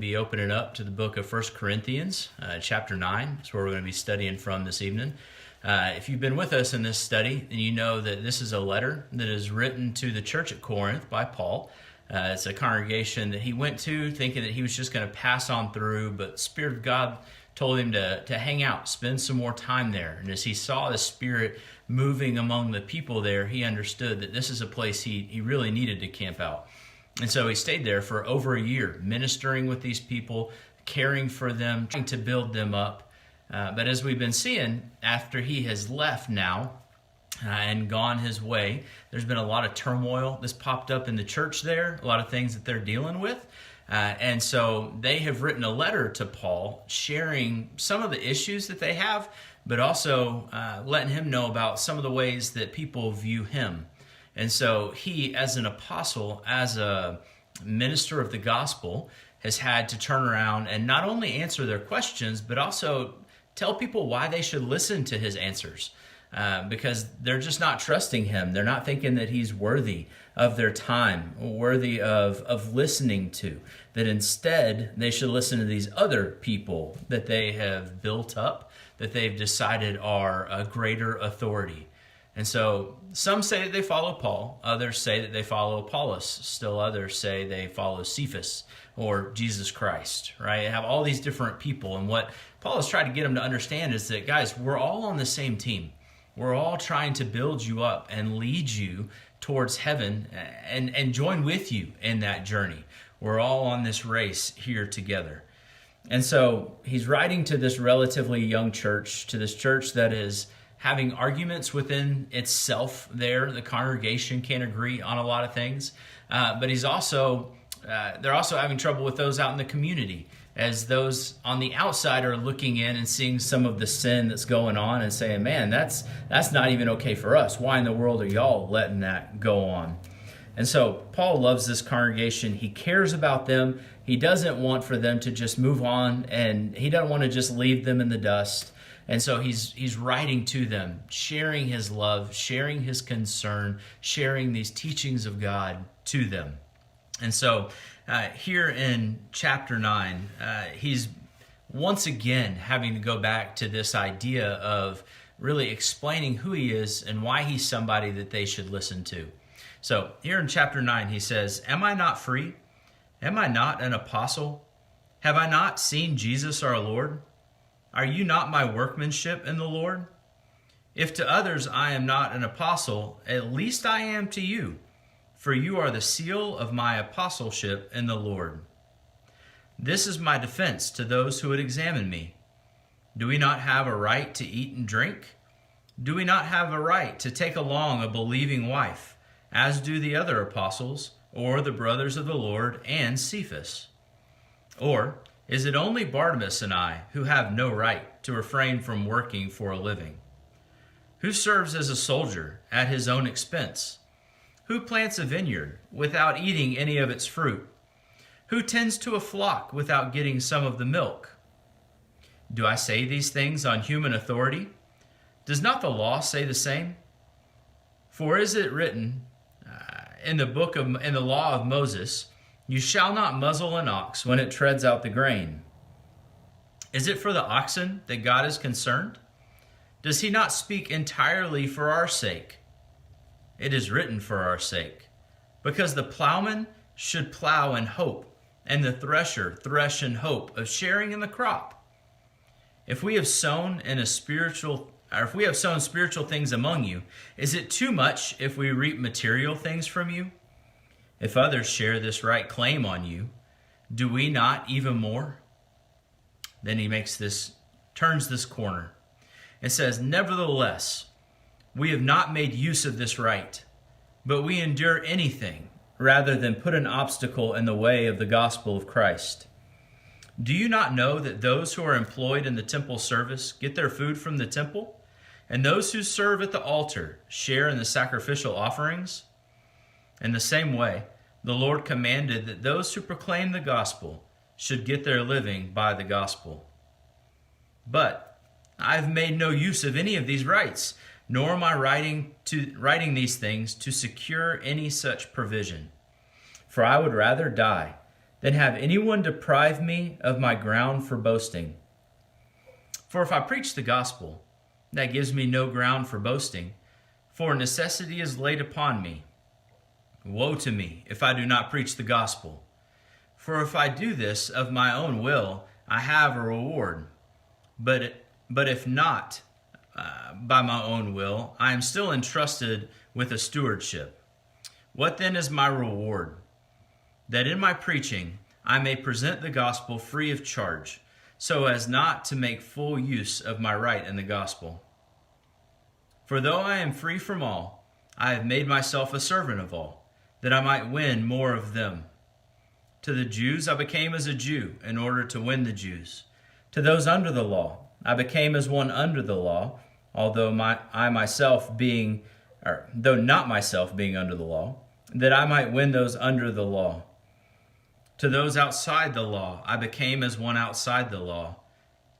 Be opening up to the book of 1 Corinthians, chapter 9. That's where we're going to be studying from this evening. If you've been with us in this study, then you know that this is a letter that is written to the church at Corinth by Paul. It's a congregation that he went to thinking that he was just going to pass on through, but the Spirit of God told him to hang out, spend some more time there. And as he saw the Spirit moving among the people there, he understood that this is a place he really needed to camp out. And so he stayed there for over a year, ministering with these people, caring for them, trying to build them up. But as we've been seeing, after he has left now and gone his way, there's been a lot of turmoil that's popped up in the church there, a lot of things that they're dealing with. And so they have written a letter to Paul sharing some of the issues that they have, but also letting him know about some of the ways that people view him. And so he, as an apostle, as a minister of the gospel, has had to turn around and not only answer their questions, but also tell people why they should listen to his answers. Because they're just not trusting him. They're not thinking that he's worthy of their time, worthy of listening to. That instead, they should listen to these other people that they have built up, that they've decided are a greater authority. And so some say that they follow Paul, others say that they follow Apollos, still others say they follow Cephas or Jesus Christ, right? You have all these different people, and what Paul has tried to get them to understand is that, guys, we're all on the same team. We're all trying to build you up and lead you towards heaven and join with you in that journey. We're all on this race here together. And so he's writing to this relatively young church, to this church that is having arguments within itself there. The congregation can't agree on a lot of things. But he's also, they're also having trouble with those out in the community, as those on the outside are looking in and seeing some of the sin that's going on and saying, man, that's not even okay for us. Why in the world are y'all letting that go on? And so Paul loves this congregation. He cares about them. He doesn't want for them to just move on, and he doesn't want to just leave them in the dust. And so he's writing to them, sharing his love, sharing his concern, sharing these teachings of God to them. And so here in chapter 9, he's once again having to go back to this idea of really explaining who he is and why he's somebody that they should listen to. So here in chapter 9, he says, "Am I not free? Am I not an apostle? Have I not seen Jesus our Lord? Are you not my workmanship in the Lord? If to others I am not an apostle, at least I am to you, for you are the seal of my apostleship in the Lord. This is my defense to those who would examine me. Do we not have a right to eat and drink? Do we not have a right to take along a believing wife, as do the other apostles, or the brothers of the Lord and Cephas? Or is it only Barnabas and I who have no right to refrain from working for a living? Who serves as a soldier at his own expense? Who plants a vineyard without eating any of its fruit? Who tends to a flock without getting some of the milk? Do I say these things on human authority? Does not the law say the same? For is it written in the law of Moses, you shall not muzzle an ox when it treads out the grain. Is it for the oxen that God is concerned? Does he not speak entirely for our sake? It is written for our sake, because the plowman should plow in hope, and the thresher thresh in hope of sharing in the crop. If we have sown spiritual things among you, is it too much if we reap material things from you? If others share this right claim on you, do we not even more? Then he turns this corner and says, nevertheless, we have not made use of this right, but we endure anything rather than put an obstacle in the way of the gospel of Christ. Do you not know that those who are employed in the temple service get their food from the temple, and those who serve at the altar share in the sacrificial offerings? In the same way, the Lord commanded that those who proclaim the gospel should get their living by the gospel. But I have made no use of any of these rights, nor am I writing these things to secure any such provision. For I would rather die than have anyone deprive me of my ground for boasting. For if I preach the gospel, that gives me no ground for boasting, for necessity is laid upon me. Woe to me if I do not preach the gospel. For if I do this of my own will, I have a reward. But if not by my own will, I am still entrusted with a stewardship. What then is my reward? That in my preaching I may present the gospel free of charge, so as not to make full use of my right in the gospel. For though I am free from all, I have made myself a servant of all, that I might win more of them. To the Jews I became as a Jew in order to win the Jews. To those under the law I became as one under the law, though not myself being under the law, that I might win those under the law. To those outside the law I became as one outside the law,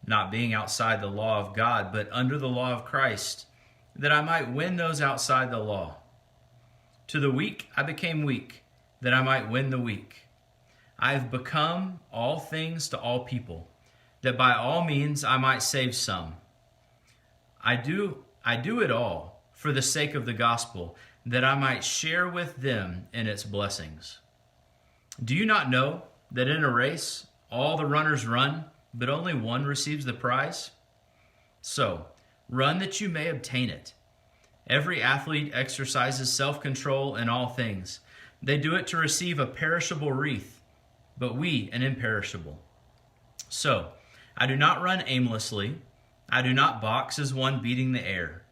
not being outside the law of God, but under the law of Christ, that I might win those outside the law. To the weak I became weak, that I might win the weak. I have become all things to all people, that by all means I might save some. I do it all for the sake of the gospel, that I might share with them in its blessings. Do you not know that in a race all the runners run, but only one receives the prize? So, run that you may obtain it. Every athlete exercises self-control in all things. They do it to receive a perishable wreath, but we an imperishable. So, I do not run aimlessly. I do not box as one beating the air,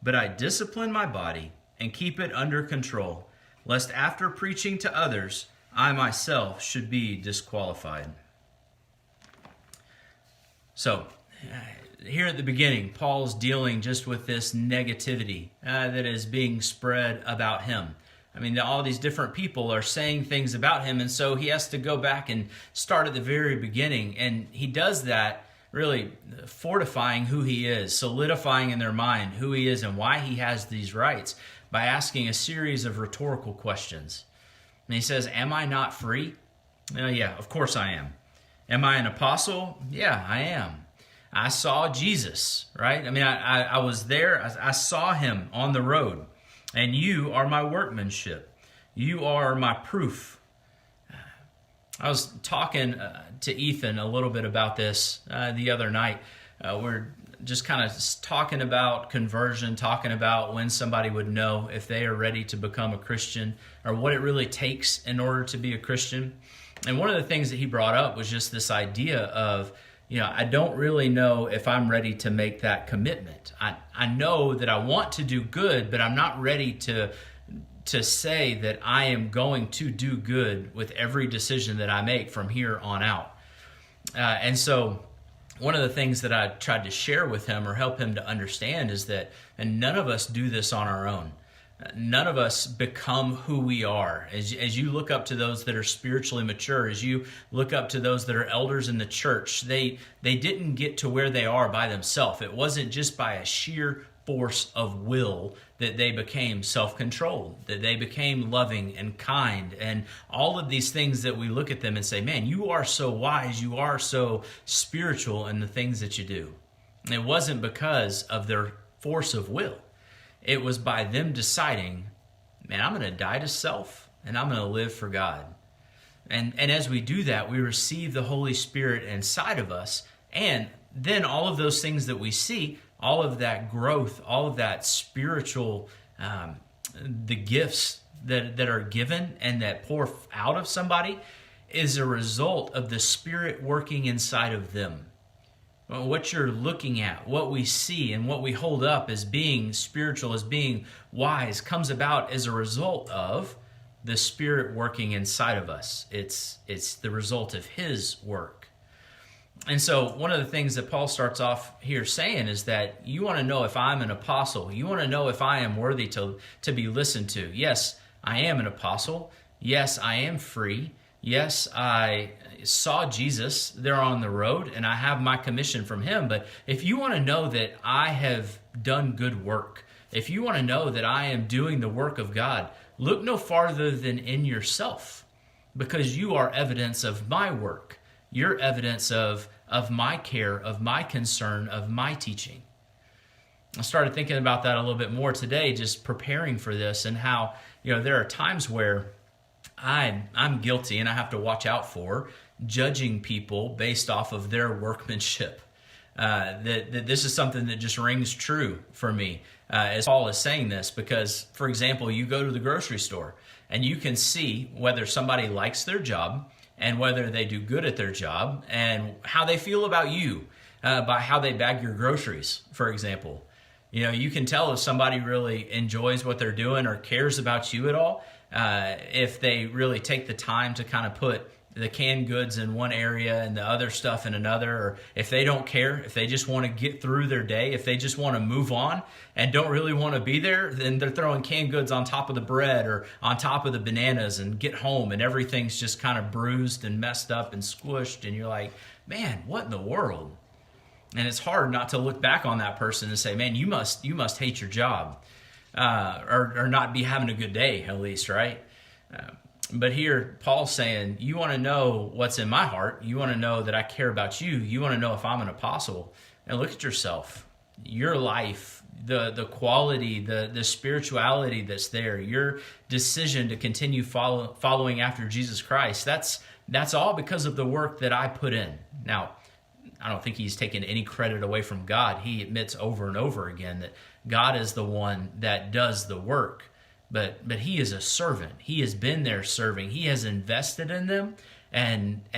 but I discipline my body and keep it under control, lest after preaching to others, I myself should be disqualified. So, here at the beginning, Paul's dealing just with this negativity that is being spread about him. I mean, all these different people are saying things about him, and so he has to go back and start at the very beginning. And he does that really fortifying who he is, solidifying in their mind who he is and why he has these rights by asking a series of rhetorical questions. And he says, am I not free? Yeah, of course I am. Am I an apostle? Yeah, I am. I saw Jesus, right? I mean, I was there. I saw him on the road. And you are my workmanship. You are my proof. I was talking to Ethan a little bit about this the other night. We're just kind of talking about conversion, talking about when somebody would know if they are ready to become a Christian or what it really takes in order to be a Christian. And one of the things that he brought up was just this idea of, I don't really know if I'm ready to make that commitment. I know that I want to do good, but I'm not ready to say that I am going to do good with every decision that I make from here on out. And so one of the things that I tried to share with him or help him to understand is that, and none of us do this on our own. None of us become who we are. As you look up to those that are spiritually mature, as you look up to those that are elders in the church, they didn't get to where they are by themselves. It wasn't just by a sheer force of will that they became self-controlled, that they became loving and kind, and all of these things that we look at them and say, man, you are so wise, you are so spiritual in the things that you do. And it wasn't because of their force of will. It was by them deciding, man, I'm going to die to self and I'm going to live for God. And as we do that, we receive the Holy Spirit inside of us. And then all of those things that we see, all of that growth, all of that spiritual, the gifts that are given and that pour out of somebody is a result of the Spirit working inside of them. What you're looking at, what we see, and what we hold up as being spiritual, as being wise, comes about as a result of the Spirit working inside of us. It's the result of His work. And so one of the things that Paul starts off here saying is that you want to know if I'm an apostle. You want to know if I am worthy to be listened to. Yes, I am an apostle. Yes, I am free. Yes, I saw Jesus there on the road, and I have my commission from Him. But if you want to know that I have done good work, if you want to know that I am doing the work of God, look no farther than in yourself. because you are evidence of my work. You're evidence of my care, of my concern, of my teaching. I started thinking about that a little bit more today, just preparing for this, and how, there are times where I'm guilty and I have to watch out for judging people based off of their workmanship. That this is something that just rings true for me as Paul is saying this, because, for example, you go to the grocery store and you can see whether somebody likes their job and whether they do good at their job and how they feel about you by how they bag your groceries, for example. You can tell if somebody really enjoys what they're doing or cares about you at all, if they really take the time to kind of put the canned goods in one area and the other stuff in another, or if they don't care, if they just want to get through their day, if they just want to move on and don't really want to be there, then they're throwing canned goods on top of the bread or on top of the bananas and get home and everything's just kind of bruised and messed up and squished, and you're like, man, what in the world? And it's hard not to look back on that person and say, man, you must hate your job, or not be having a good day, at least, right? But here, Paul's saying, you want to know what's in my heart. You want to know that I care about you. You want to know if I'm an apostle. And look at yourself, your life, the quality, the spirituality that's there, your decision to continue following after Jesus Christ. That's all because of the work that I put in. Now, I don't think he's taken any credit away from God. He admits over and over again that God is the one that does the work. But he is a servant. He has been there serving. He has invested in them, and